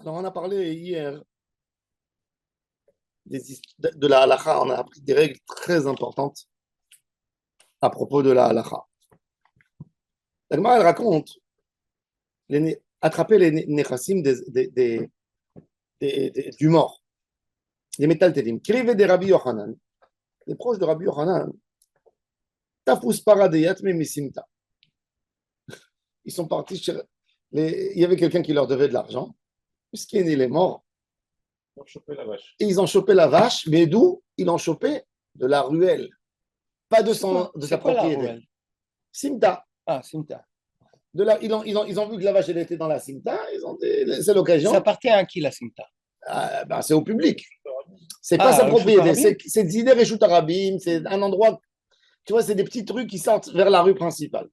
Alors, on a parlé hier de la halakha, on a appris des règles très importantes à propos de la halakha. La Gemara, elle raconte attraper les nechassim du mort, des métaltélim. Krivé des Rabbi Yochanan, les proches de Rabbi Yochanan, tafus paradeyat me misimta. Ils sont partis il y avait quelqu'un qui leur devait de l'argent, puisqu'il est mort. Ils ont chopé la vache. Et ils ont chopé la vache, mais d'où ils l'ont chopé? De la ruelle, pas de sa propriété. Simta. Ah, Simta. Ils ont vu que la vache elle était dans la Simta, c'est l'occasion. Ça appartient à qui la Simta? C'est au public. C'est pas sa propriété. C'est Zider et Shoutarabim, c'est un endroit, tu vois, c'est des petites rues qui sortent vers la rue principale.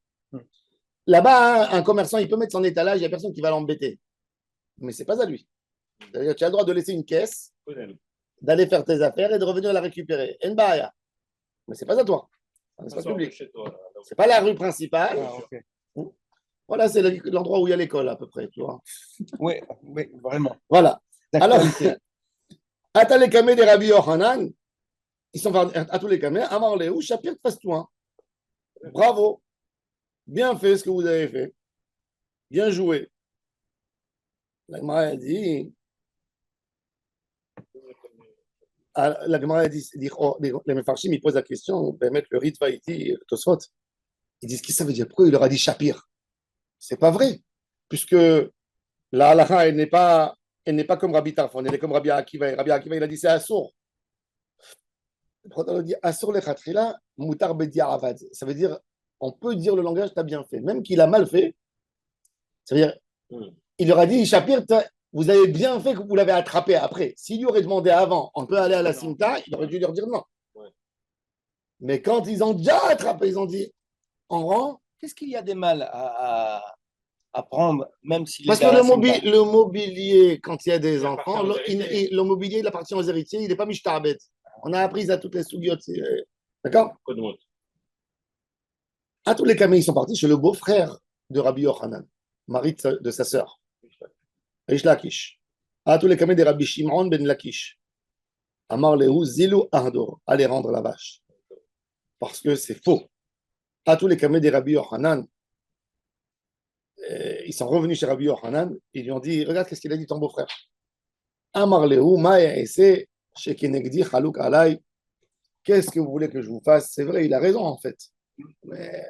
Là-bas, un commerçant, il peut mettre son étalage, il n'y a personne qui va l'embêter. Mais c'est pas à lui. C'est-à-dire, tu as le droit de laisser une caisse, d'aller faire tes affaires et de revenir la récupérer. Mais c'est pas à toi. C'est pas public. C'est pas la rue principale. Ah, okay. Voilà, c'est l'endroit où il y a l'école à peu près, tu vois. Oui, vraiment. Voilà. Alors, à tous les camés des Rabbi Yochanan, ils sont à tous les camés, Amar Léou, Shapir Fastoin. Bravo. Bien fait ce que vous avez fait. Bien joué. La Gemara a dit. La Gemara a dit, les Mefarshim, ils posent la question, mettre le Ritva Iti, Tosfot. Ils disent, qu'est-ce que ça veut dire? Pourquoi il leur a dit Shapir? C'est pas vrai, puisque la halakha, elle n'est pas comme Rabbi Tarfon, elle est comme Rabbi Akiva. Et Rabbi Akiva, il a dit, c'est Assour. Quand on dit Assour le Khatrila, Moutar Bedia Avad. Ça veut dire, on peut dire le langage, tu as bien fait. Même qu'il a mal fait, ça veut dire, il leur a dit, Shapir, vous avez bien fait que vous l'avez attrapé après. S'il lui aurait demandé avant, on peut aller à la Simta, il aurait dû leur dire non. Ouais. Mais quand ils ont déjà attrapé, ils ont dit, on rend. Qu'est-ce qu'il y a de mal à prendre, même s'il Parce que le mobilier, quand il y a des enfants, le mobilier, il appartient aux héritiers, il n'est pas mishtabet. On a appris à toutes les sougiotes. D'accord? À tous les camés, ils sont partis chez le beau-frère de Rabbi Yochanan, mari de sa sœur. Rish Lakish. À tous les camés des Rabbi Shimon ben Lakish. Amar Lehu Zilu Ardor. Allez rendre la vache. Parce que c'est faux. À tous les camés des Rabbi Yochanan, ils sont revenus chez Rabbi Yochanan, ils lui ont dit, regarde qu'est-ce qu'il a dit ton beau-frère. Amar Lehu Ma'e Ese Shekenegdi Chalouk Alay. Qu'est-ce que vous voulez que je vous fasse? C'est vrai, il a raison en fait. Mais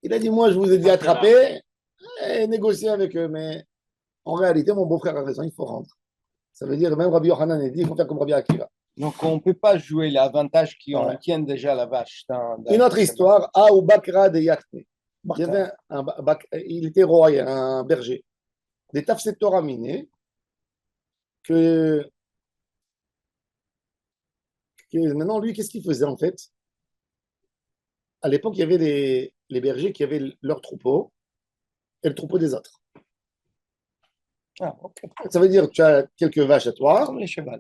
il a dit, moi je vous ai dit attraper et négocier avec eux, mais en réalité, mon beau-frère a raison, il faut rendre. Ça veut dire, même Rabbi Yochanan a dit, il faut faire comme Rabbi Akiva. Donc, on ne peut pas jouer l'avantage qui en tiennent déjà la vache. Une autre histoire, Aou Bakra de Yakhne. Il était roi, un berger. Des Tafset Torah minés que maintenant, lui, qu'est-ce qu'il faisait en fait? À l'époque, il y avait les bergers qui avaient leur troupeau et le troupeau des autres. Ah, okay. Ça veut dire que tu as quelques vaches à toi. Comme les chevaux.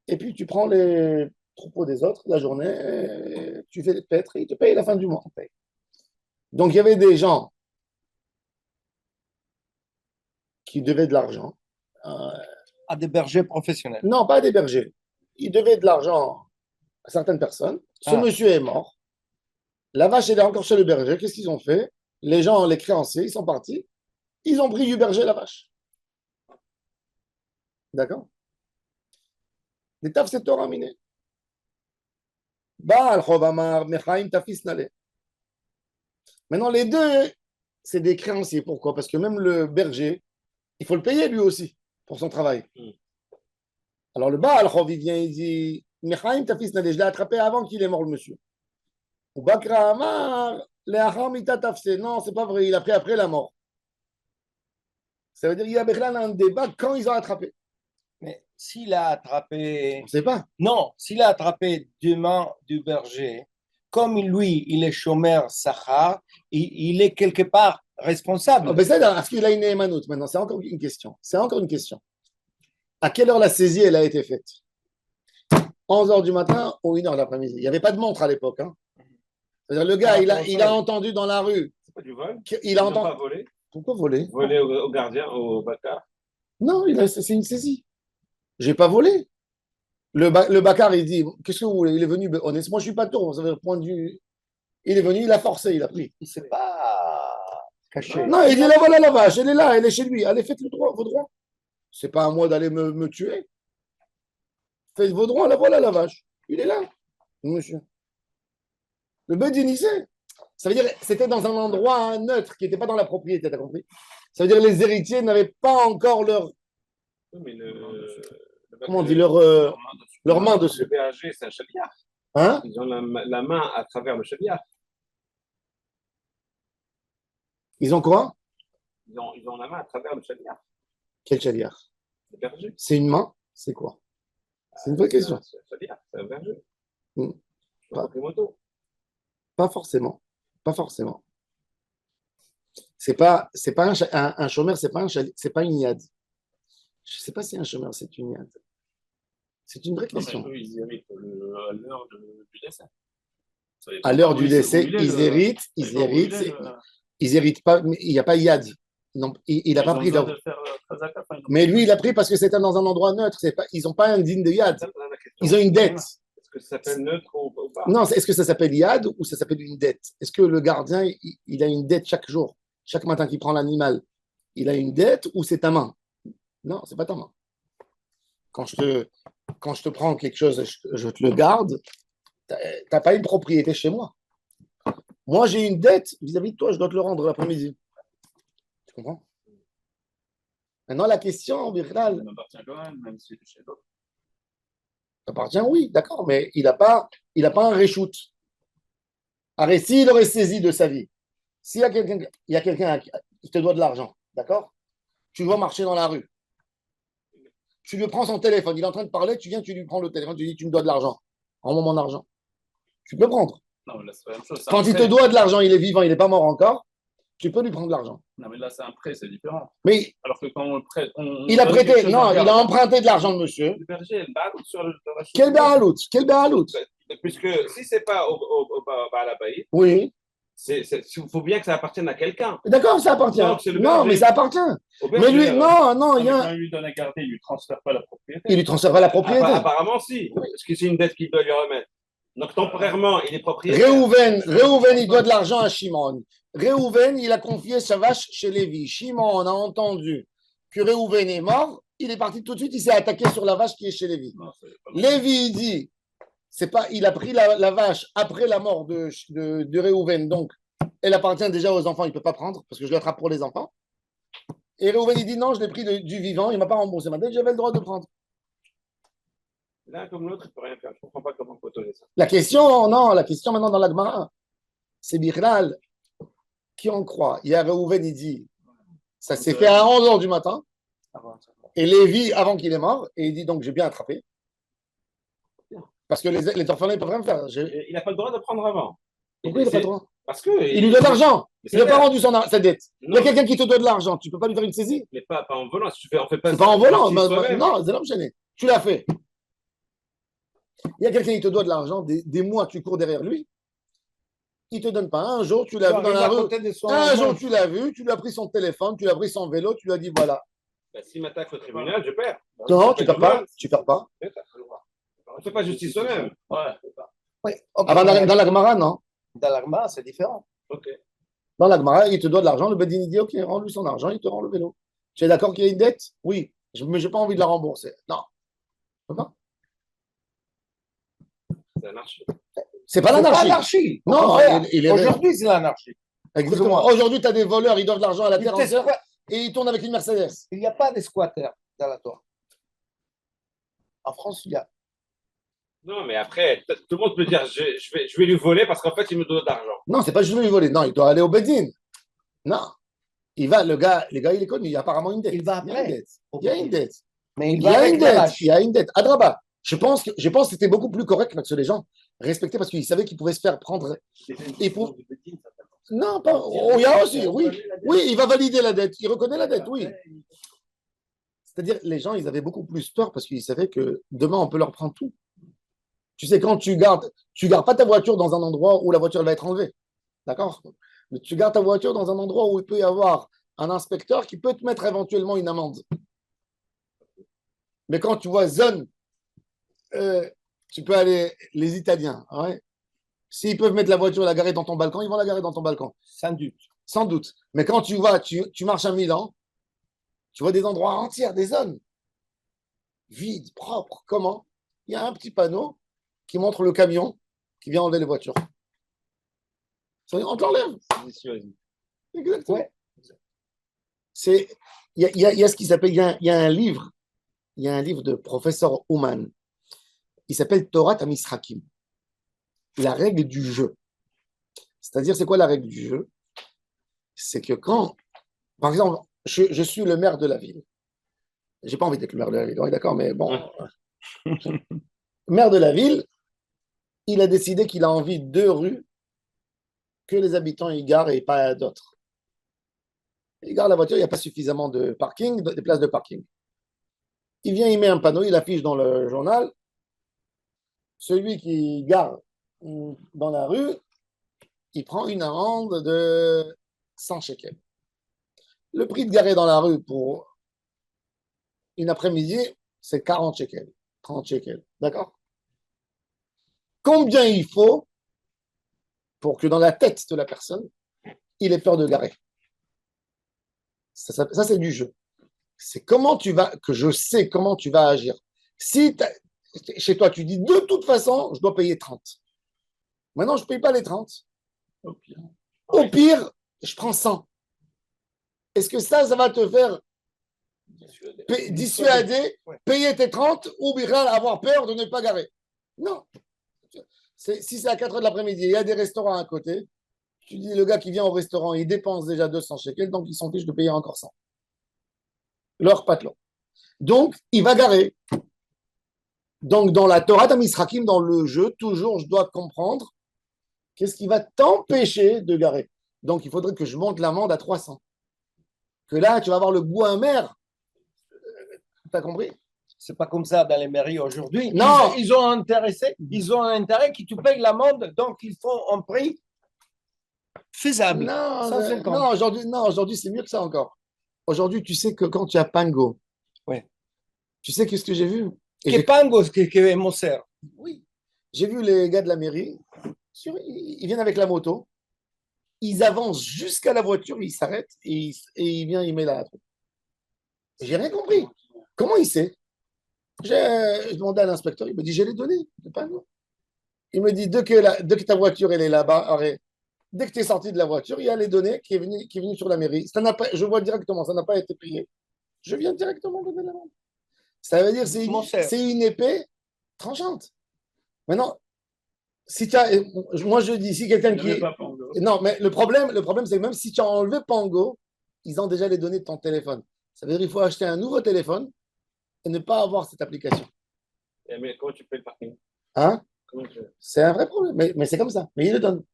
Et puis tu prends les troupeaux des autres la journée, tu fais les paîtres et ils te payent à la fin du mois. Donc il y avait des gens qui devaient de l'argent. À des bergers professionnels? Non, pas des bergers. Ils devaient de l'argent à certaines personnes. Ce monsieur est mort. La vache, elle est encore chez le berger. Qu'est-ce qu'ils ont fait? Les gens, les créanciers, ils sont partis. Ils ont pris du berger la vache. D'accord? Des taf c'est Torah miné. Baal Chovamar, Mechaim Tafis Nale. Maintenant, les deux, c'est des créanciers. Pourquoi? Parce que même le berger, il faut le payer lui aussi pour son travail. Alors le Baal Chov, il vient, il dit Mechaim Tafis Nale, je l'ai attrapé avant qu'il est mort, le monsieur. Ou Bakra Amar, Leachamita Tafse. Non, c'est pas vrai, il a pris après la mort. Ça veut dire qu'il y a un débat quand ils ont attrapé. Mais s'il a attrapé. On ne sait pas. Non, s'il a attrapé deux mains du berger, comme lui, il est chômeur Sahar, il est quelque part responsable. Oh, c'est est-ce qu'il a une émanoute maintenant? C'est encore une question. C'est encore une question. À quelle heure la saisie elle a été faite? 11h du matin ou 1h l'après-midi? Il n'y avait pas de montre à l'époque. Hein. C'est-à-dire le gars, il a entendu dans la rue. C'est pas du vol? Il a entendu. Pas volé. Pourquoi voler? Voler au gardien, au bâtard. Non, c'est une saisie. J'ai pas volé. Le Bakar, il dit, qu'est-ce que vous voulez? Il est venu, honnêtement, je suis pas tour, vous avez point du. Il est venu, il a forcé, il a pris. Il ne s'est pas caché. Non, il dit, là, voilà la vache, elle est là, elle est chez lui. Allez, faites vos droits. C'est pas à moi d'aller me tuer. Faites vos droits, là, voilà la vache. Il est là, monsieur. Le Bedin, il sait. Ça veut dire, c'était dans un endroit neutre qui n'était pas dans la propriété, t'as compris? Ça veut dire, les héritiers n'avaient pas encore leur, Oui, mais comment on dit, leur main dessus. Le BAG, c'est un chaliard. Hein? Ils ont la main à travers le chaliard. Ils ont quoi? Ils ont la main à travers le chaliard. Quel chaliard? Le berger. C'est une main? C'est quoi? C'est une vraie question. C'est un chaliard, c'est un berger. Hmm. Pas moto. Pas forcément. Pas forcément. C'est pas un chômeur, c'est pas une yad. Je sais pas si un chômeur, c'est une yad. C'est une vraie question. Eux, ils héritent à l'heure du décès. À l'heure du décès, ils héritent pas, mais il n'y a pas yad. Il n'a pas pris d'ordre. Mais lui, il a pris parce que c'était dans un endroit neutre. Ils n'ont pas un digne de yad. Ils ont une dette. Est-ce que ça s'appelle neutre ou pas? Non, est-ce que ça s'appelle yad ou ça s'appelle une dette? Est-ce que le gardien, il a une dette chaque jour, chaque matin qu'il prend l'animal, il a une dette ou c'est ta main? Non, c'est pas ta main. Quand je te prends quelque chose, je te le garde, tu n'as pas une propriété chez moi. Moi, j'ai une dette vis-à-vis de toi, je dois te le rendre l'après-midi. Tu comprends? Maintenant, la question, Birlal. Ça m'appartient quand même si c'est chez l'autre. Ça appartient, oui, d'accord, mais il n'a pas un reshoot. Arrête, s'il aurait saisi de sa vie, s'il y a quelqu'un qui te doit de l'argent, d'accord? Tu dois marcher dans la rue. Tu lui prends son téléphone, il est en train de parler, tu viens, tu lui prends le téléphone, tu lui dis, tu me dois de l'argent. En mon argent. Tu peux prendre. Non, mais là, c'est pas la même chose. Quand il te doit de l'argent, il est vivant, il n'est pas mort encore, tu peux lui prendre de l'argent. Non, mais là, c'est un prêt, c'est différent. Mais alors que quand on le prête, il a prêté, non, il a emprunté de l'argent de monsieur. Le berger, le baroud sur le. Quel béalout? Quel béalout? Puisque si c'est pas au Baal Habayit, oui. Il faut bien que ça appartienne à quelqu'un. D'accord, ça appartient. Non, mais ça appartient. Mais lui, non, il y a. Il lui donne à garder, il ne lui transfère pas la propriété. Il lui transfère pas la propriété. Apparemment, si. Parce que c'est une dette qu'il doit lui remettre. Donc, temporairement, il est propriétaire. Réhouven, il doit de l'argent à Shimon. Réhouven, il a confié sa vache chez Lévi. Shimon a entendu que Réhouven est mort. Il est parti tout de suite, il s'est attaqué sur la vache qui est chez Lévi. Lévi, il dit, il a pris la vache après la mort de Réhouven, donc elle appartient déjà aux enfants, il ne peut pas prendre, parce que je l'attrape pour les enfants. Et Réhouven, il dit, non, je l'ai pris du vivant, il ne m'a pas remboursé. Maintenant, j'avais le droit de prendre. L'un comme l'autre, il ne peut rien faire. Je ne comprends pas comment on peut autoriser ça. La question maintenant dans la Gemara, c'est Birlal, qui en croit? Il y a Réhouven, il dit, ça s'est fait à 11h du matin, et Lévi, avant qu'il est mort, et il dit, donc j'ai bien attrapé. Parce que les orphelins ne peuvent rien faire. Il n'a pas le droit de prendre avant. Pourquoi il n'a pas le droit? Parce que il lui doit de l'argent. Il n'a pas rendu sa dette. Non. Il y a quelqu'un qui te doit de l'argent. Tu ne peux pas lui faire une saisie? Mais pas en volant. Si tu fais, on fait pas. C'est pas en volant. Non, c'est l'enchaîné. Tu l'as fait. Il y a quelqu'un qui te doit de l'argent. Des mois, tu cours derrière lui. Il ne te donne pas. Un jour, tu l'as vu dans la rue. Un jour, tu l'as vu. Tu lui as pris son téléphone. Tu lui as pris son vélo. Tu lui as dit voilà. Ben, s'il m'attaque au tribunal, je perds. Non, tu ne perds pas. Tu ne perds pas. On ne fait pas justice soi-même. Ouais. Oui. Okay. Dans la Gemara, non. Dans la Gemara, c'est différent. Okay. Dans la Gemara, il te doit de l'argent. Le Bedin, il dit ok, rends-lui son argent, il te rend le vélo. Tu es d'accord qu'il y a une dette? Oui. Mais je n'ai pas envie de la rembourser. Non. Pas. C'est l'anarchie. C'est pas l'anarchie. Non, aujourd'hui, c'est l'anarchie. Exactement. Aujourd'hui, tu as des voleurs, ils doivent de l'argent à la terre entière et ils tournent avec une Mercedes. Il n'y a pas de squatters dans la Torah. En France, il y a. Non, mais après, tout le monde peut dire je vais lui voler parce qu'en fait, il me doit de l'argent. Non, c'est pas juste lui voler. Non, il doit aller au Bedin. Non. Il va, le gars, il est connu. Il y a apparemment une dette. Il va après. Il y a une dette. Mais il y a une dette. Adraba. Je pense que c'était beaucoup plus correct parce que les gens respectaient parce qu'ils savaient qu'ils pouvaient se faire prendre. Non, pas. Oh, il y a aussi, oui. Oui, il va valider la dette. Il reconnaît la dette, oui. C'est-à-dire, les gens, ils avaient beaucoup plus peur parce qu'ils savaient que demain, on peut leur prendre tout. Tu sais, quand tu gardes pas ta voiture dans un endroit où la voiture va être enlevée. D'accord? Mais tu gardes ta voiture dans un endroit où il peut y avoir un inspecteur qui peut te mettre éventuellement une amende. Mais quand tu vois zone, tu peux aller, les Italiens, ouais. S'ils peuvent mettre la voiture, la garer dans ton balcon, ils vont la garer dans ton balcon. Sans doute. Sans doute. Mais quand tu vois, tu marches à Milan, tu vois des endroits entiers, des zones vides, propres. Comment? Il y a un petit panneau qui montre le camion qui vient enlever les voitures. On t'enlève. Exactement. Ouais. Il y a ce qui s'appelle, il y a un livre de professeur Ouman. Il s'appelle Torah Misrakim. La règle du jeu. C'est-à-dire, c'est quoi la règle du jeu? C'est que quand, par exemple, je suis le maire de la ville. J'ai pas envie d'être le maire de la ville, ouais, d'accord, mais bon. Le maire de la ville, il a décidé qu'il a envie de 2 rues que les habitants y garent et pas d'autres. Il gare la voiture, il n'y a pas suffisamment de parking, de places de parking. Il vient, il met un panneau, il affiche dans le journal. Celui qui gare dans la rue, il prend une amende de 100 shekels. Le prix de garer dans la rue pour une après-midi, c'est 40 shekels, 30 shekels. D'accord? Combien il faut pour que dans la tête de la personne, il ait peur de garer? Ça c'est du jeu. C'est comment tu vas, que je sais comment tu vas agir. Si chez toi, tu dis de toute façon, je dois payer 30. Maintenant, je ne paye pas les 30. Au pire, je prends 100. Est-ce que ça va te faire dissuader, payer tes 30 ou bien avoir peur de ne pas garer? Non. Si c'est à 4 heures de l'après-midi, il y a des restaurants à côté, tu dis le gars qui vient au restaurant, il dépense déjà 200 shekels, donc il s'en fiche de payer encore 100. Leur patelon. Donc, il va garer. Donc, dans la Torah d'Amisrakim, dans le jeu, toujours, je dois comprendre qu'est-ce qui va t'empêcher de garer. Donc, il faudrait que je monte l'amende à 300. Que là, tu vas avoir le goût amer. Tu as compris? C'est pas comme ça dans les mairies aujourd'hui. Non. Ils ont un intérêt qui te paye l'amende, donc ils font un prix faisable. Non, 150. Aujourd'hui, c'est mieux que ça encore. Aujourd'hui, tu sais que quand tu as Pango, Ouais. tu sais qu'est-ce que j'ai vu? Que Pangos, que Moser. Oui. J'ai vu les gars de la mairie, ils viennent avec la moto, ils avancent jusqu'à la voiture, ils s'arrêtent et il vient, il met la truc. J'ai rien compris. Comment il sait? J'ai demandé à l'inspecteur, il me dit, j'ai les données de Pango. Il me dit, dès que ta voiture elle est là-bas, dès que tu es sorti de la voiture, il y a les données qui est venu sur la mairie. Je vois directement, ça n'a pas été payé. Je viens directement donner la vente. Ça veut dire que c'est une épée tranchante. Maintenant, moi je dis, si quelqu'un qui. Non, mais le problème c'est que même si tu as enlevé Pango, ils ont déjà les données de ton téléphone. Ça veut dire qu'il faut acheter un nouveau téléphone et ne pas avoir cette application. Mais comment tu payes le parking? Hein? C'est un vrai problème, mais c'est comme ça. Mais ils le donnent.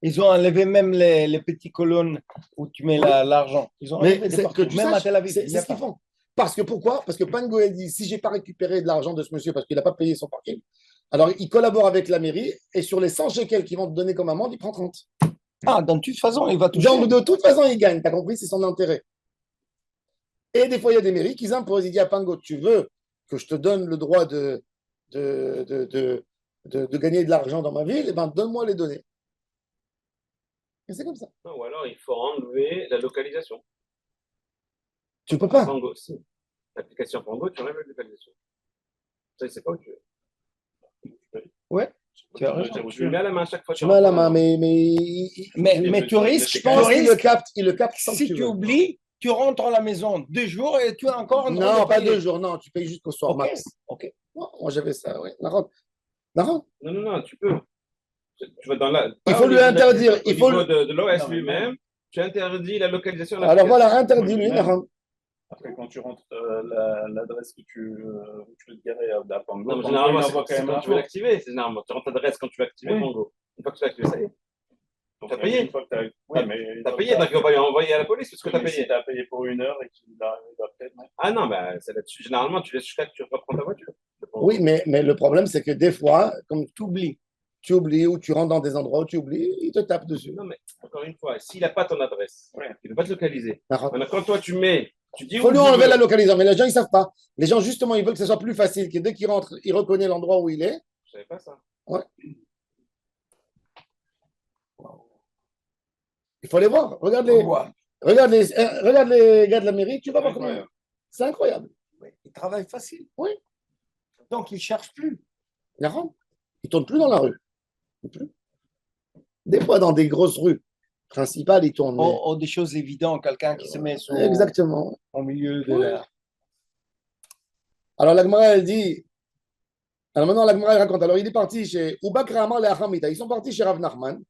Ils ont enlevé même les petites colonnes où tu mets l'argent. Ils ont enlevé des partout, même à Tel Aviv. C'est ce qu'ils font. Parce que pourquoi? Parce que Pango, elle dit, si je n'ai pas récupéré de l'argent de ce monsieur parce qu'il n'a pas payé son parking, alors il collabore avec la mairie et sur les 100 shekels qu'ils vont te donner comme amende, il prend 30. Ah, de toute façon, il va toucher. Donc, de toute façon, il gagne. Tu as compris? C'est son intérêt. Et des fois, il y a des mairies qui imposent. Il dit à Pango, tu veux que je te donne le droit de gagner de l'argent dans ma ville? Eh bien, donne-moi les données. Et c'est comme ça. Non, ou alors, il faut enlever la localisation. Tu ne peux pas. Pango, si. L'application Pango, tu enlèves la localisation. Ça, c'est pas où tu veux. Ouais. Tu le mets à la main à chaque fois. Tu mets à la main, mais touriste, je pense qu'il le capte sans si que tu oublies, tu rentres à la maison 2 jours et tu as encore un Non, pas 2 jours, non, tu payes jusqu'au soir max. Ok. Moi, j'avais ça, oui. Non, tu peux. Tu vas dans il faut lui interdire. Il faut de l'OS lui-même, tu interdis la localisation. Alors voilà, interdis-lui. Après, quand tu rentres l'adresse où tu veux te garer à Pango, Non, généralement, c'est quand tu veux l'activer. C'est généralement, tu rentres l'adresse quand tu veux activer Pango. Une fois que tu l'as activé, ça y est. Tu as payé. Tu as payé, donc il va pas lui envoyer à la police parce que tu as payé. Tu as payé pour 1 heure et qu'il arrive après. Ah non, c'est là-dessus. Généralement, tu laisses jusqu'à que tu reprends ta voiture. Oui, mais le problème, c'est que des fois, comme tu oublies ou tu rentres dans des endroits où tu oublies, il te tape dessus. Non, mais encore une fois, s'il n'a pas ton adresse, il ne peut pas te localiser. D'accord. Maintenant, quand toi, tu mets Tu dis Il faut où lui je enlever veux. la localisation. Mais les gens, ils ne savent pas. Les gens, justement, ils veulent que ce soit plus facile, que dès qu'il rentre, il reconnaît l'endroit où il est. Je savais pas ça. Ouais. Il faut les voir. Regarde les gars de la mairie, tu vas voir comment. C'est incroyable. Il travaille facile. Oui. Donc, il ne cherche plus. Il ne tourne plus dans la rue. Plus. Des fois, dans des grosses rues principales, il tourne. Ou des choses évidentes, quelqu'un qui se met Exactement. au milieu de la... Alors, la Gemara, elle dit. Alors maintenant, la Gemara, elle raconte. Alors, il est parti chez Ubakra Amar le Achamita. Ils sont partis chez Rav Nachman.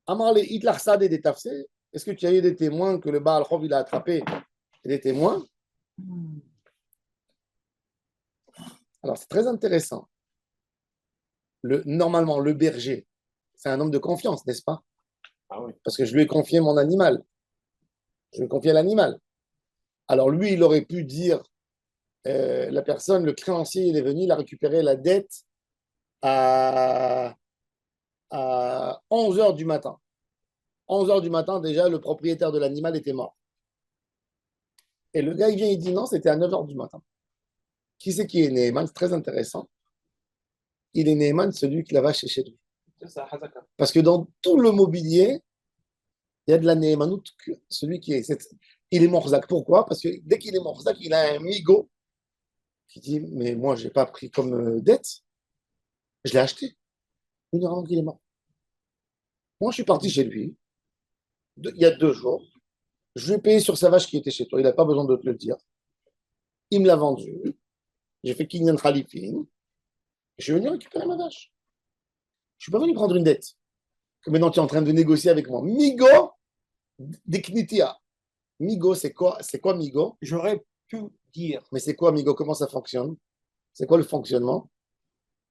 Amar le Hitlar Sade des Tafse. Est-ce que tu as eu des témoins que le Baal Chov il a attrapé? Des témoins? Alors, c'est très intéressant. Normalement, le berger, c'est un homme de confiance, n'est-ce pas? Ah oui. Parce que je lui ai confié mon animal. Je lui ai confié l'animal. Alors, lui, il aurait pu dire, la personne, le créancier, il est venu, il a récupéré la dette à 11 heures du matin. 11 heures du matin, déjà, le propriétaire de l'animal était mort. Et le gars, il vient, il dit non, c'était à 9 heures du matin. Qui c'est qui est Neeman? C'est très intéressant. Il est Neeman, celui qui la va chez lui. C'est ça, Hazaka. Parce que dans tout le mobilier, il y a de la Neemanout, celui qui est. Il est Morzak. Pourquoi? Parce que dès qu'il est Morzak, il a un migo qui dit mais moi, je n'ai pas pris comme dette. Je l'ai acheté. Une heure avant qu'il est mort. Moi, je suis parti chez lui, il y a 2 jours. Je lui ai payé sur sa vache qui était chez toi. Il n'a pas besoin de te le dire. Il me l'a vendu. J'ai fait Kinyan Khalifin. Je suis venu récupérer ma vache. Je ne suis pas venu prendre une dette. Que maintenant, tu es en train de négocier avec moi. Migo, Diknitia. Migo, c'est quoi Migo? J'aurais pu dire. Mais c'est quoi Migo? Comment ça fonctionne? C'est quoi le fonctionnement?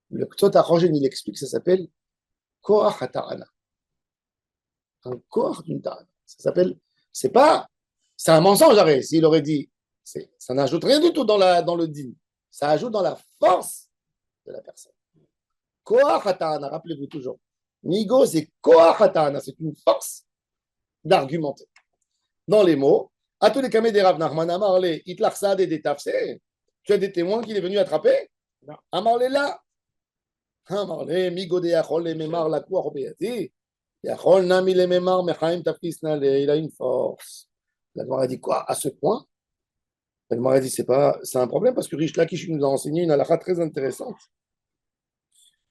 Le Ktot Arogen, il explique, ça s'appelle Koach HaTa'ana. Un Koach d'une Ta'ana. Ça s'appelle. C'est un mensonge, arrête. S'il aurait dit, ça n'ajoute rien du tout dans le din. Ça ajoute dans la force de la personne. Koach HaTa'ana, rappelez-vous toujours. Migo, c'est Koach HaTa'ana, c'est une force d'argumenter. Dans les mots, à tous les camés des Rav Nachman, Amarle, Hitlar Saad et des Tafse, tu as des témoins qu'il est venu attraper? Amarle là. Amarle, Migo de Yachol, les mémars, la cour, obéati. Yachol, Nami, les mémars, Mechaim, Tafisna, il a une force. La Gemara a dit quoi? À ce point? La Gemara a dit c'est un problème parce que Rish Lakish nous a enseigné une halakha très intéressante.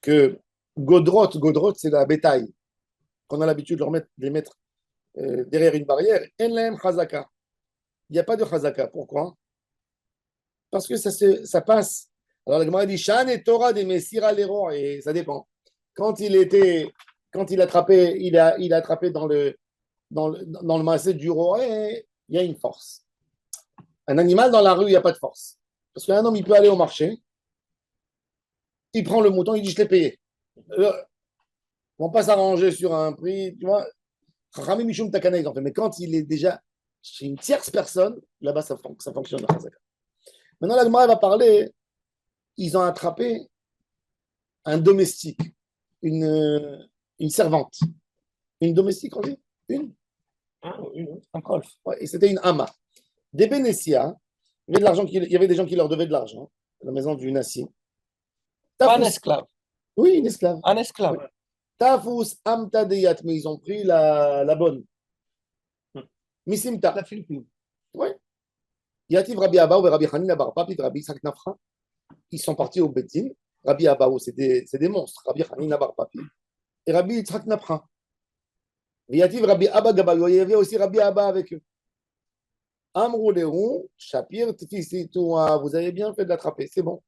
Que Godrot, c'est la bétail. Qu'on a l'habitude de les mettre derrière une barrière. En chazaka. Il n'y a pas de chazaka. Pourquoi? Parce que ça passe. Alors la Gemara dit Shan et Torah des Messira l'erreur, et ça dépend. Quand il a attrapé dans le massé du roi, il y a une force. Un animal dans la rue, il n'y a pas de force. Parce qu'un homme, il peut aller au marché, il prend le mouton, il dit je l'ai payé. Ils ne vont pas s'arranger sur un prix, tu vois. Mais quand il est déjà chez une tierce personne, là-bas, ça fonctionne. Maintenant, la Gemara va parler, ils ont attrapé un domestique, une servante. Une domestique, on dit? Un golf. Ouais, et c'était une ama. Des Bénétia, il y avait des gens qui leur devaient de l'argent, à la maison du Nassi. Pas un esclave. Oui, une esclave. Un esclave. Oui. Tafous amtadeyat, mais ils ont pris la bonne. Misimta. La Philippine. Oui. Yativ Rabbi Abaou et Rabbi Hanina Bar Papi, Rabbi Isaac Nafra, ils sont partis au Betin. Rabbi Abaou, c'est des monstres. Rabbi Hanina Bar Papi et Rabbi Isaac Nafra. Yativ Rabbi Abba Gabayo, il y avait aussi Rabbi Abba avec eux. Amrou Léon, Shapir, Tifisitoua, vous avez bien fait de l'attraper, c'est bon.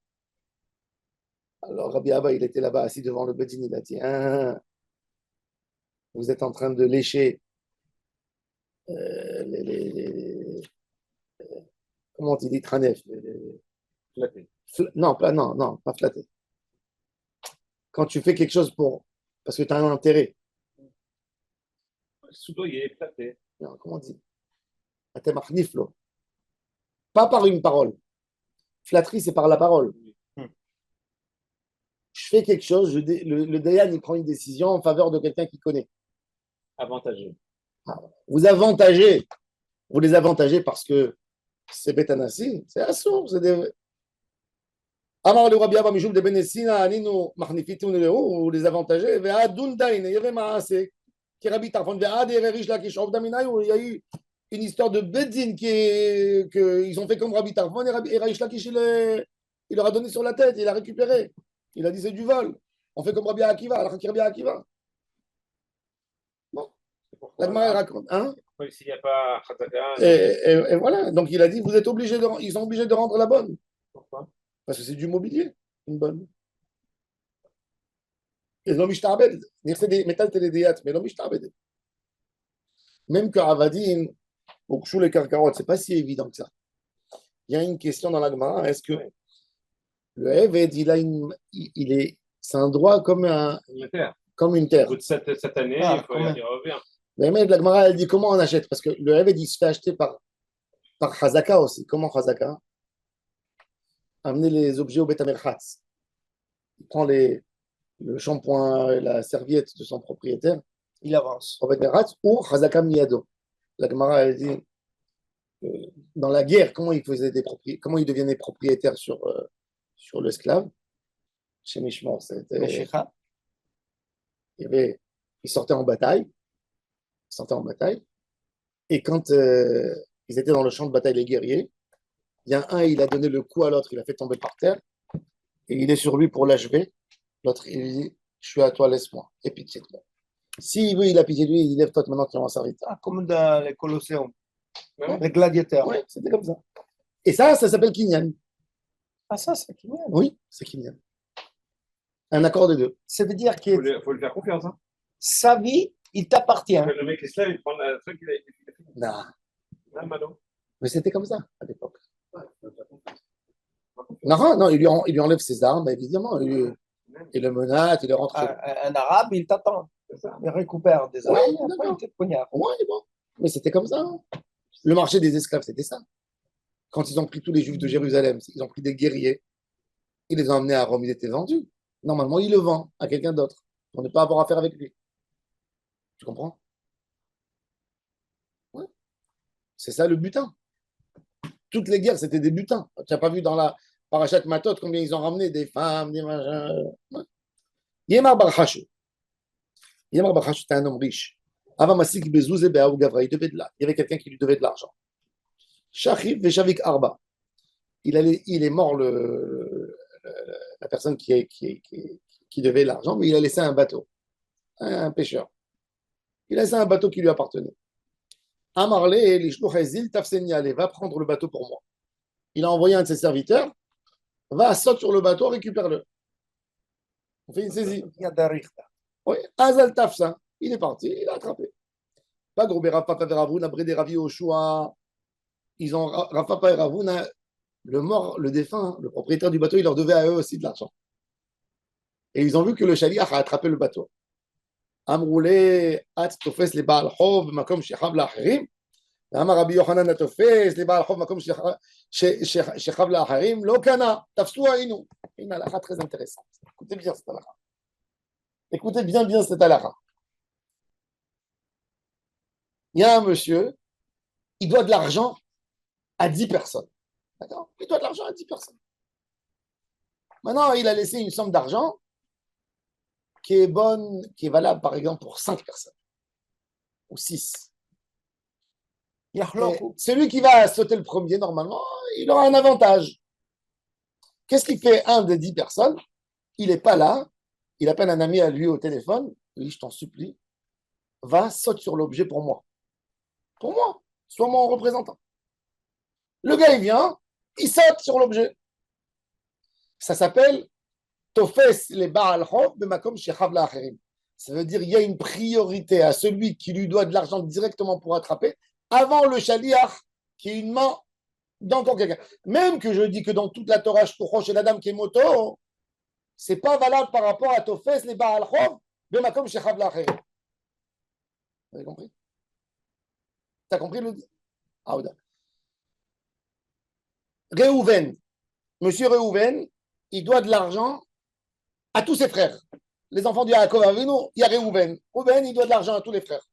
Alors Rabbi Abba, il était là-bas assis devant le Betin, il a dit vous êtes en train de lécher comment on dit, tranef Flatté. Non, pas flatté. Quand tu fais quelque chose parce que tu as un intérêt. Soudoyer, flatté. Non, comment on dit? Pas par une parole. Flatterie, c'est par la parole. Je fais quelque chose, le Dayan, il prend une décision en faveur de quelqu'un qu'il connaît. Avantagé. Vous les avantagez parce que c'est Betanassi, c'est assourd, c'est des. Amar le Rabbi Abba Mishum de Benesina, Aninu, Machnifitun Lehu, ou les avantagés, Ve'adun Dain, Yere Maase, qui Rabbi Tarfon, Ve'ad Yere Rish Lakish, Rav Daminaï, où il y a eu une histoire de Bedzin qu'ils ont fait comme Rabbi Tarfon, et Rish Lakish, il leur a donné sur la tête, il a récupéré. Il a dit c'est du vol. On fait comme Rabbi Akiva, alors Rabbi Akiva. Bon, la Gemara raconte, hein? S'il n'y a pas Khataka. Et voilà, donc il a dit vous êtes obligés ils sont obligés de rendre la bonne. Pourquoi? Parce que c'est du mobilier, une bonne. Et l'homme ishtabed, c'est des métal télédéat, mais l'homme ishtabed. Même que Avadin, ou Kshu les karkarot, c'est pas si évident que ça. Il y a une question dans la Gemara, est-ce que le Eved, il est, c'est un droit comme une terre. Au bout de cette année, il revient. Mais même la Gemara, elle dit comment on achète? Parce que le Eved, il se fait acheter par Chazaka aussi. Comment Chazaka? Amener les objets au Beth Amerchatz. Il prend le shampoing, la serviette de son propriétaire. Il avance. Au Beth Amerchatz ou Chazaka Miyado. La Gemara, elle dit dans la guerre, comment il devenait propriétaire sur l'esclave? Chez Mishmor, c'était. Il sortait en bataille. Et quand ils étaient dans le champ de bataille, les guerriers, il y a un, il a donné le coup à l'autre, il a fait tomber par terre, et il est sur lui pour l'achever. L'autre, il lui dit, je suis à toi, laisse-moi, et pitié de moi. S'il veut, il a pitié de lui, il dit, lève-toi maintenant, tu vas servir. Ah, comme dans les Colosséums, Ouais. les gladiateurs. Oui, c'était comme ça. Et ça s'appelle Kinyan. Ah, ça, c'est Kinyan. Oui, c'est Kinyan. Un accord des deux. Ça veut dire Il que faut lui faire confiance. Hein. sa vie, il t'appartient. Le mec esclave, il prend le truc, il a Non. Non, Malo. Mais c'était comme ça à l'époque. Non, il lui enlève ses armes, évidemment. Il le menace, il le rentre. Un arabe, il t'attend. Il récupère des armes, Oui, et après, il te poignarde. Ouais, bon. Mais c'était comme ça. Le marché des esclaves, c'était ça. Quand ils ont pris tous les juifs de Jérusalem, ils ont pris des guerriers, ils les ont amenés à Rome, ils étaient vendus. Normalement, il le vend à quelqu'un d'autre pour ne pas avoir affaire avec lui. Tu comprends? Ouais. C'est ça le butin. Toutes les guerres, c'était des butins. Tu n'as pas vu dans la Parashat Matot combien ils ont ramené des femmes, des machins. Ouais. Yemar Bar Chashu. Yemar Bar Chashu, c'était un homme riche. Avamasik Bezouze Beaou Gavra, il devait de là. Il y avait quelqu'un qui lui devait de l'argent. Shachib Veshavik Arba. Il est mort, la personne qui devait l'argent, mais il a laissé un bateau. Un pêcheur. Il a laissé un bateau qui lui appartenait. Amarle, va prendre le bateau pour moi. Il a envoyé un de ses serviteurs, va, saute sur le bateau, récupère-le. On fait une saisie. Oui, Azal Tafsa, il est parti, il a attrapé. Pas gros, Rafa et Ravoun, après des Ravi au choix. Ils ont Rafa et Ravoun, le défunt, le propriétaire du bateau, il leur devait à eux aussi de l'argent. Et ils ont vu que le shaliach a attrapé le bateau. Amroulé, at tofes les Baal Chov, makom shechav l'acherim. אמר רבי יוחנן התופס לבעל חוב מקום שחב לאחרים לא קנה, תפסו היינו. Une halakha très intéressante. Écoutez bien cette halakha. Écoutez bien cette halakha. Il y a un monsieur, il doit de l'argent à 10 personnes. D'accord? Il doit de l'argent à 10 personnes. Maintenant, il a laissé une somme d'argent qui est bonne, qui est valable par exemple pour 5 personnes. Ou 6. Celui qui va sauter le premier, normalement, il aura un avantage. Qu'est-ce qu'il fait un des 10 personnes? Il n'est pas là. Il appelle un ami à lui au téléphone. Il dit, je t'en supplie, va, saute sur l'objet pour moi. Pour moi. Sois mon représentant. Le gars, il vient, il saute sur l'objet. Ça s'appelle Tofes les Baal Chov b'makom shechav la'acherim. Ça veut dire il y a une priorité à celui qui lui doit de l'argent directement pour attraper avant le shaliach qui est une main d'encore quelqu'un. Même que je dis que dans toute la Torah, chez la dame qui est moto, c'est pas valable par rapport à Tofes les Baal Chov b'makom shechav la'acherim. Vous avez compris? T'as compris le Aouda. Réhouven, monsieur Réhouven, il doit de l'argent à tous ses frères. Les enfants du Yaakov Avinu, il y a Réhouven. Réhouven, il doit de l'argent à tous les frères.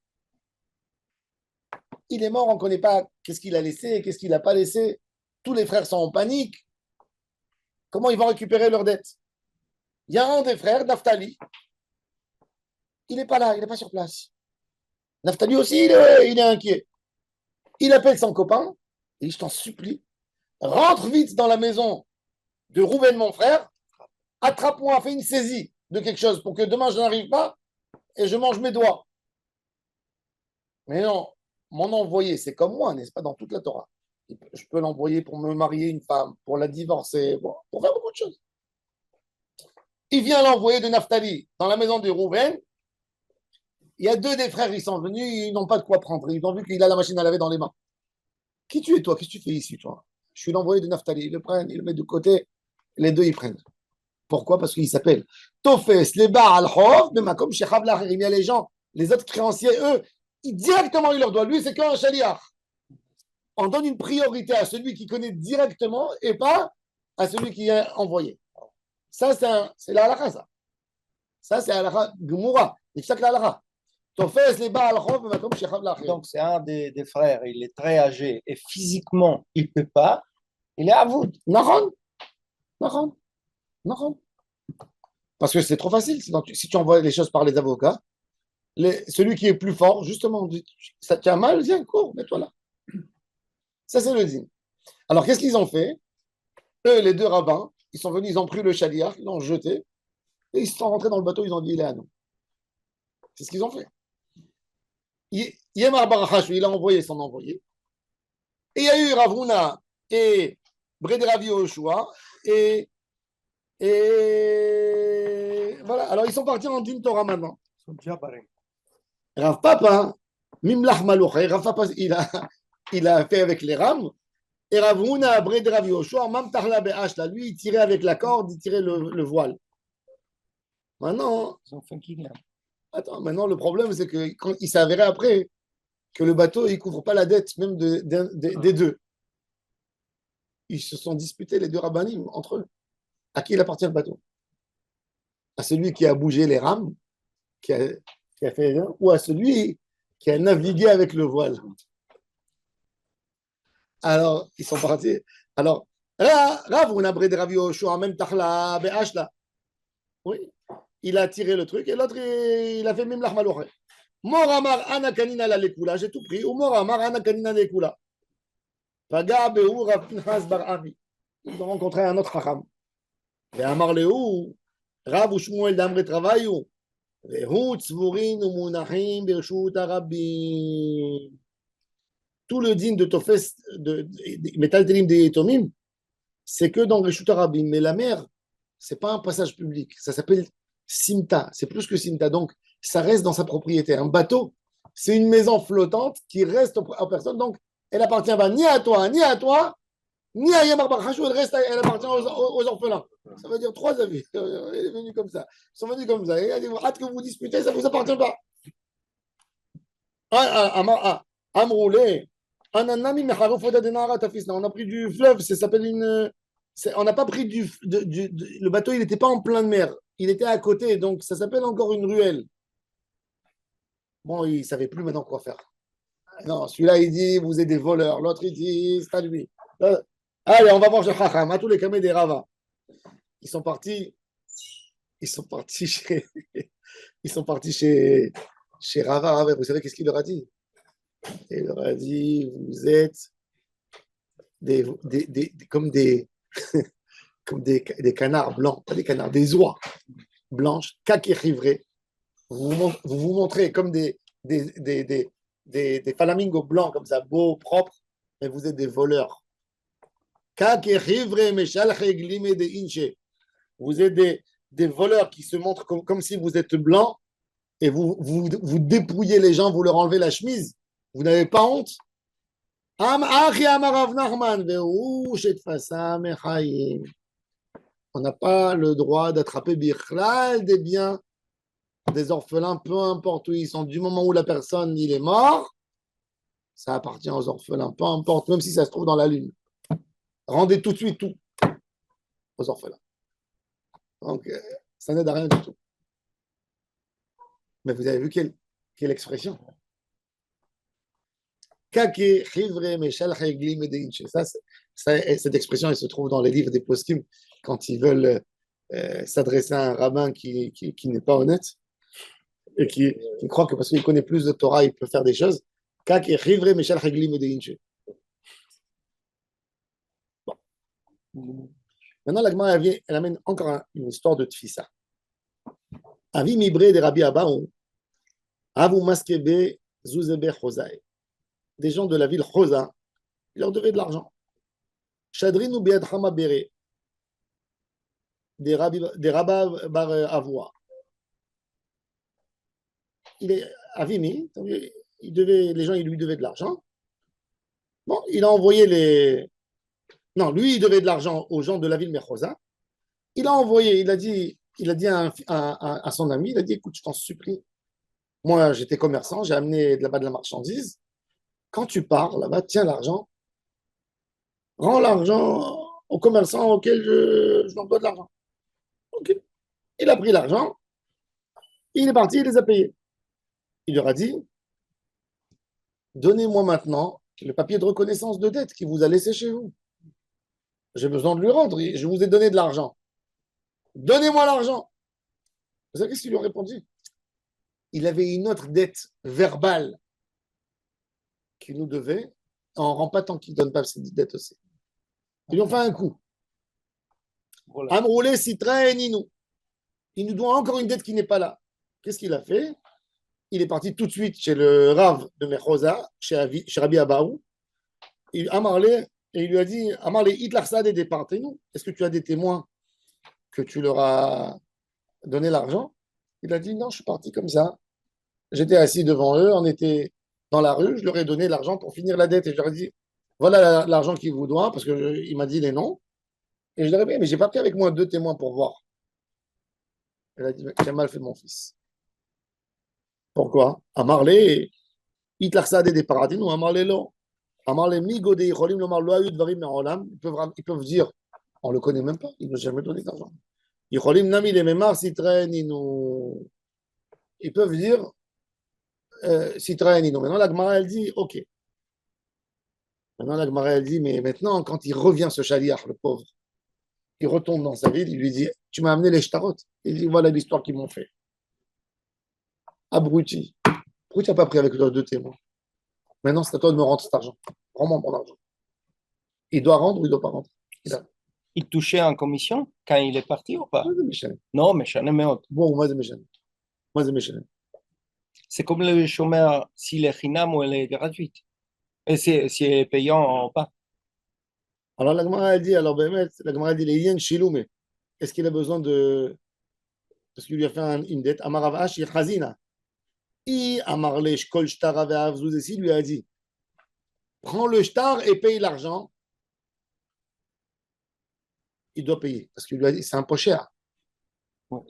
Il est mort, on ne connaît pas qu'est-ce qu'il a laissé, qu'est-ce qu'il n'a pas laissé. Tous les frères sont en panique. Comment ils vont récupérer leurs dettes? Il y a un des frères, Naphtali. Il n'est pas là, il n'est pas sur place. Naphtali aussi, il est inquiet. Il appelle son copain et dit, je t'en supplie, rentre vite dans la maison de Rouben, mon frère, attrape-moi, fais une saisie de quelque chose pour que demain je n'arrive pas et je mange mes doigts. Mais non, mon envoyé, c'est comme moi, n'est-ce pas, dans toute la Torah. Je peux l'envoyer pour me marier une femme, pour la divorcer, pour faire beaucoup de choses. Il vient l'envoyer de Naphtali dans la maison de Rouben. Il y a deux des frères, ils sont venus, ils n'ont pas de quoi prendre. Ils ont vu qu'il a la machine à laver dans les mains. Qui tu es, toi? Qu'est-ce que tu fais ici, toi? Je suis l'envoyé de Naphtali. Ils le prennent, ils le mettent de côté. Les deux, ils prennent. Pourquoi? Parce qu'il s'appelle Tofes, les Baal Hov, mais comme Shechab Lacher. Il y a les gens, les autres créanciers, eux, directement, il leur doit. Lui, c'est qu'un chaliach. On donne une priorité à celui qui connaît directement et pas à celui qui est envoyé. Ça, c'est la halakha, ça. Ça, c'est la halakha Gemura. C'est ça que la halakha. Tofes, les Baal Hov, mais comme Shechab Lacher. Donc, c'est un des frères, il est très âgé et physiquement, il ne peut pas. Il est à vous. Nahon. Nahon. Nahon. Parce que c'est trop facile. Si tu envoies les choses par les avocats, celui qui est plus fort, justement, ça tient mal, viens, cours, mets-toi là. Ça, c'est le dîme. Alors, qu'est-ce qu'ils ont fait? Eux, les deux rabbins, ils sont venus, ils ont pris le chaliar, ils l'ont jeté, et ils sont rentrés dans le bateau, ils ont dit, il est à nous. C'est ce qu'ils ont fait. Yemar Barachashvi, il a envoyé son envoyé. Et il y a eu Ravuna et Brederavi Yoshua, et voilà. Alors, ils sont partis en Din Torah maintenant. Rav Papa, Mimlach Malouché, Rav Papa, il a fait avec les rames. Et Ravuna, Bred Rav Yoshua, Mam Tahla Be'ashla, lui, il tirait avec la corde, il tirait le voile. Maintenant, maintenant, le problème, c'est qu'il s'est avéré après que le bateau, il ne couvre pas la dette même des deux. Ils se sont disputés, les deux rabbinim, entre eux. À qui il appartient le bateau? À celui qui a bougé les rames, qui a fait, ou à celui qui a navigué avec le voile. Alors, ils sont partis. Alors, Rav, on a bré de Rav Yoshua, même Tahla, Be'ashla. Oui, il a tiré le truc et l'autre, il a fait même l'achmaloche. Moramar anakanina la lekula, j'ai tout pris. Ou Moramar anakanina lekula. Paga Be'u Rav Pinchas bar Avi. Ils ont rencontré un autre chacham. Et Amar Lehu, Rav Ushmuel d'Amre Travayu. Vehu tzvurin ou munachim birshut arabim. Tout le din de Tofes, de Metal Telim des Tomim, c'est que dans Reshut Arabim. Mais la mer, c'est pas un passage public. Ça s'appelle Simta. C'est plus que Simta. Donc, ça reste dans sa propriété. Un bateau, c'est une maison flottante qui reste aux personnes. Donc, elle appartient pas ni à toi, ni à Yamar Bar Chashou. Elle appartient aux orphelins. Ça veut dire trois avis. Elle est venue comme ça. Ils sont venus comme ça. Et elle a dit, hâte que vous disputez, ça ne vous appartient pas. Amroulé. On a pris du fleuve, ça s'appelle une. On n'a pas pris le bateau, il n'était pas en pleine mer, il était à côté, donc ça s'appelle encore une ruelle. Bon, il ne savait plus maintenant quoi faire. Non, celui-là, il dit, vous êtes des voleurs. L'autre, il dit, c'est à lui. Allez, on va voir chez Chacham, à tous les camés des Rava. Ils sont partis chez, chez Rava. Vous savez qu'est-ce qu'il leur a dit? Il leur a dit, vous êtes comme des canards blancs, pas des canards, des oies blanches, caquérivrées. Vous vous montrez comme des flamingos blancs, comme ça, beaux, propres, mais vous êtes des voleurs. Vous êtes des voleurs qui se montrent comme si vous êtes blancs et vous dépouillez les gens, vous leur enlevez la chemise. Vous n'avez pas honte? On n'a pas le droit d'attraper bichlal des biens des orphelins, peu importe où ils sont. Du moment où la personne il est mort, ça appartient aux orphelins, peu importe, même si ça se trouve dans la lune. Rendez tout de suite tout aux orphelins. Donc, ça n'aide à rien du tout. Mais vous avez vu quelle expression? Kake, chivre, meshal, chegli, medeinche. Cette expression, elle se trouve dans les livres des poskim quand ils veulent s'adresser à un rabbin qui n'est pas honnête et qui croit que parce qu'il connaît plus de Torah, il peut faire des choses. Kake, chivre, meshal, chegli, medeinche. Maintenant, la Gemara, elle amène encore une histoire de Tfissa. Avi mibré de Rabbi Abaou, Avu maskebe zuzebe chosae. Des gens de la ville Chosa, ils leur devaient de l'argent. Shadrin ou Biad Hama Bere, des rabbins bar Avoua. Il est Avimi, les gens ils lui devaient de l'argent. Bon, il a envoyé les. Non, lui, il devait de l'argent aux gens de la ville Mechosa. Il a envoyé, il a dit à son ami, il a dit, écoute, je t'en supplie. Moi, j'étais commerçant, j'ai amené là-bas de la marchandise. Quand tu pars là-bas, tiens l'argent, rends l'argent aux commerçants auxquels je leur dois de l'argent. Ok. Il a pris l'argent, il est parti, il les a payés. Il leur a dit, donnez-moi maintenant le papier de reconnaissance de dette qu'il vous a laissé chez vous. J'ai besoin de lui rendre, je vous ai donné de l'argent. Donnez-moi l'argent. Vous savez ce qu'ils lui ont répondu? Il avait une autre dette verbale qu'il nous devait, en rend pas tant qu'il ne donne pas cette dette aussi. Ils lui ont fait un coup. Amroulé, Citra et Ninou. Il nous doit encore une dette qui n'est pas là. Qu'est-ce qu'il a fait? Il est parti tout de suite chez le Rav de Mechosa, chez Rabbi Abaou. Amarlé, et il lui a dit, Amarlé, Hitlarsad et nous. Est-ce que tu as des témoins que tu leur as donné l'argent? Il a dit, non, je suis parti comme ça. J'étais assis devant eux, on était dans la rue, je leur ai donné l'argent pour finir la dette. Et je leur ai dit, voilà l'argent qu'il vous doit, parce qu'il m'a dit les noms. Et je leur ai dit, mais j'ai pas pris avec moi 2 témoins pour voir. Elle a dit, j'ai mal fait mon fils. Pourquoi? Amarlé, Hitlarsad et ou Amarlé lo. Amarlé migode, Yicholim lomar lo ayu dvarim me'olam. Ils peuvent dire, on ne le connaît même pas, il ne nous a jamais donné d'argent. Yicholim nami le memar sitren inu. Ils peuvent dire, sitren inu. Maintenant, la Gemara, elle dit, ok. Maintenant, la Gemara, elle dit, mais maintenant, quand il revient, ce chaliach, le pauvre, il retourne dans sa ville, il lui dit, tu m'as amené les shtarot. Il dit, voilà l'histoire qu'ils m'ont fait. Abruti. Pourquoi tu n'as pas pris avec toi 2 témoins? Maintenant, c'est à toi de me rendre cet argent. Rends-moi mon argent. Il doit rendre ou il ne doit pas rendre? Il touchait en commission quand il est parti ou pas? Non, mais je n'ai pas. Bon, moi, c'est méchant. C'est comme le chômeur, s'il est chinam ou elle est gratuite. Et si est payant ou pas. Alors, la Gemara a dit, les yens chiloumé. Est-ce qu'il a besoin de. Parce qu'il lui a fait une dette. Amaravash, il chazina. I amarle shkol shtar aveav zouzessi lui a dit, prends le shtar et paye l'argent. Il doit payer. Parce qu'il lui a dit, c'est un peu cher.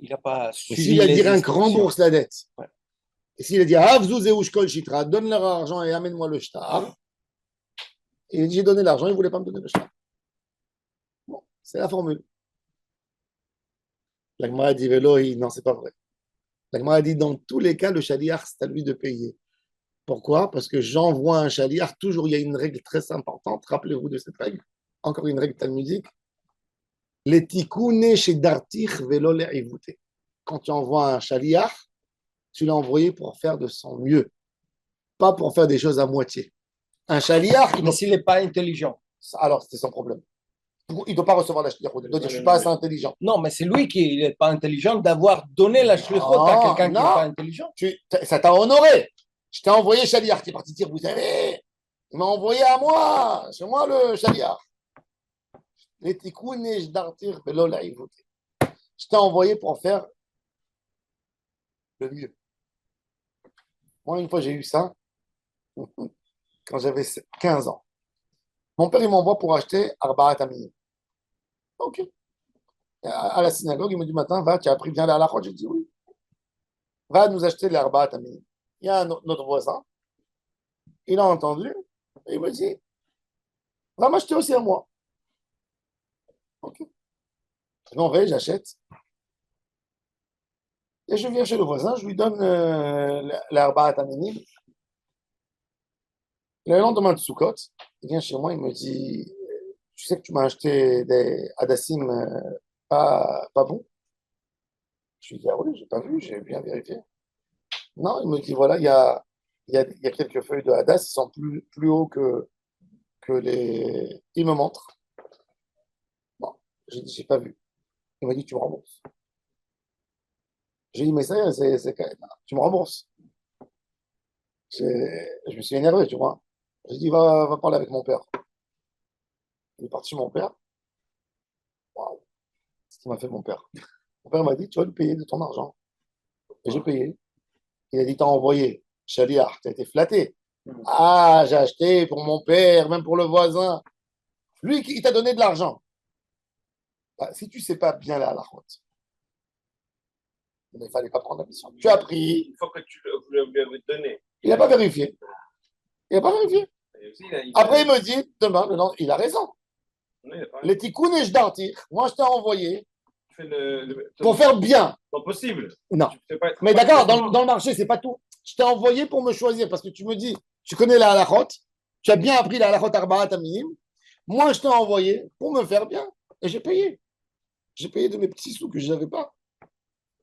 Il n'a pas suivi. S'il a dit rien que rembourse la dette. Ouais. Et s'il a dit, Avzouzeu shkol shitra, donne leur argent et amène-moi le shtar. Et il dit, j'ai donné l'argent, il ne voulait pas me donner le shtar. Bon, c'est la formule. La Gemara dit, non, c'est pas vrai. La Gemara dit, dans tous les cas, le shaliach, c'est à lui de payer. Pourquoi? Parce que j'envoie un shaliach, toujours il y a une règle très importante, rappelez-vous de cette règle, encore une règle talmudique, les tikouné chez dartich velo le'ivouté. Quand tu envoies un shaliach, tu l'as envoyé pour faire de son mieux, pas pour faire des choses à moitié. Un shaliach, Mais s'il n'est pas intelligent. alors c'était son problème. Il ne doit pas recevoir la shlichut. Il doit dire, je ne suis pas assez intelligent. Non, mais c'est lui qui n'est pas intelligent d'avoir donné la shlichut à quelqu'un qui n'est pas intelligent. Ça t'a honoré. Je t'ai envoyé shaliach. Tu es parti dire, vous savez, il m'a envoyé à moi. C'est moi le shaliach. Je t'ai envoyé pour faire le mieux. Moi, une fois, j'ai eu ça quand j'avais 15 ans. Mon père, il m'envoie pour acheter Arba'at Aminim. Ok. À la synagogue, il me dit, matin, va, tu as appris bien la halakha? J'ai dit oui. Va nous acheter les Arba'at Aminim. Il y a notre voisin, il a entendu, et il me dit, va m'acheter aussi à moi. Ok. Je m'en vais, j'achète. Et je viens chez le voisin, je lui donne l'Arba'at Aminim. Le lendemain de Sukkot, il vient chez moi, il me dit, tu sais que tu m'as acheté des Hadassim pas bons? Je lui dis, ah oui, j'ai pas vu, j'ai bien vérifié. Non, il me dit, voilà, il y a quelques feuilles de Hadas qui sont plus hauts que les... Il me montre. Bon, j'ai dit, j'ai pas vu. Il m'a dit, tu me rembourses. J'ai dit, mais ça y est, tu me rembourses. Je me suis énervé, tu vois. J'ai dit, va parler avec mon père. Il est parti chez mon père. Waouh, c'est ce qu'il m'a fait mon père. Mon père m'a dit, tu vas lui payer de ton argent. Et j'ai payé. Il a dit, t'as envoyé. Chaliar, t'as été flatté. Ah, j'ai acheté pour mon père, même pour le voisin. Lui, il t'a donné de l'argent. Bah, si tu ne sais pas bien là, la route, il ne fallait pas prendre la mission. Tu as pris. Une fois que vous lui avez donné. Il n'a pas vérifié. Il n'a pas vérifié. Et aussi, Après, il me dit, demain, il a raison. Non, il a pas Les tikounes et je d'artir. Moi, je t'ai envoyé Tu fais pour faire bien. non possible. Non. Tu fais pas être Mais d'accord, dans le marché, c'est pas tout. Je t'ai envoyé pour me choisir parce que tu me dis, tu connais la halachot, tu as bien appris la halachot arba'at aminim. Moi, je t'ai envoyé pour me faire bien et j'ai payé. J'ai payé de mes petits sous que je n'avais pas.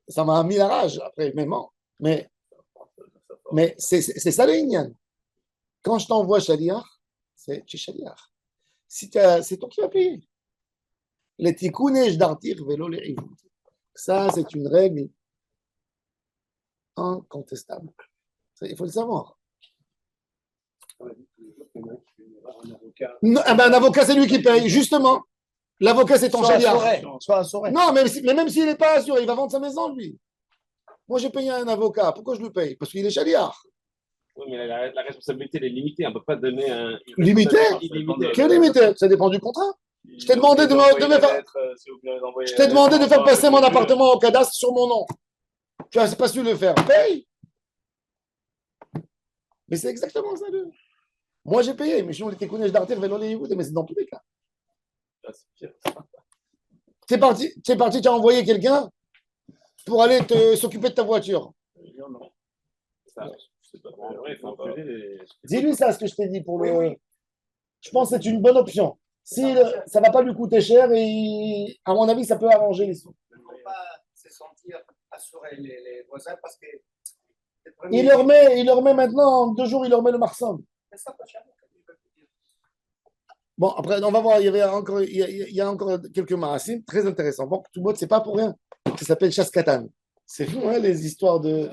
Ça m'a mis la rage après, mais c'est ça le Inyan. Quand je t'envoie Shaliach, c'est Shaliach. C'est toi qui vas payer. Les tikounes d'artir vélo les rivout. Ça, c'est une règle incontestable. Il faut le savoir. Non, un avocat, c'est lui qui paye, justement. L'avocat, c'est ton Shaliach. Soit assuré. Non, mais même s'il n'est pas assuré, il va vendre sa maison, lui. Moi, j'ai payé un avocat. Pourquoi je le paye? Parce qu'il est Shaliach. Oui, mais la responsabilité, elle est limitée. On ne peut pas donner un. Limité? Quel limité? Ça dépend du contrat. Je t'ai demandé de faire passer mon appartement au cadastre sur mon nom. Tu n'as pas su le faire. Paye. Mais c'est exactement ça. Moi, j'ai payé. Mais je l'étais connu d'artir, mais c'est dans tous les cas. C'est parti, tu as envoyé quelqu'un pour aller s'occuper de ta voiture. Non. Dis-lui ça, ce que je t'ai dit pour le. Je pense que c'est une bonne option. Si ça ne va pas lui coûter cher et à mon avis, ça peut arranger les sous. Il ne faut pas se sentir assuré les voisins parce que il leur met maintenant, en 2 jours, il leur met le marsan. Bon, après, on va voir, il y a encore quelques marasim très intéressants. Bon, tout le monde, c'est pas pour rien. Ça s'appelle Chaskatan. C'est fou, hein, les histoires de.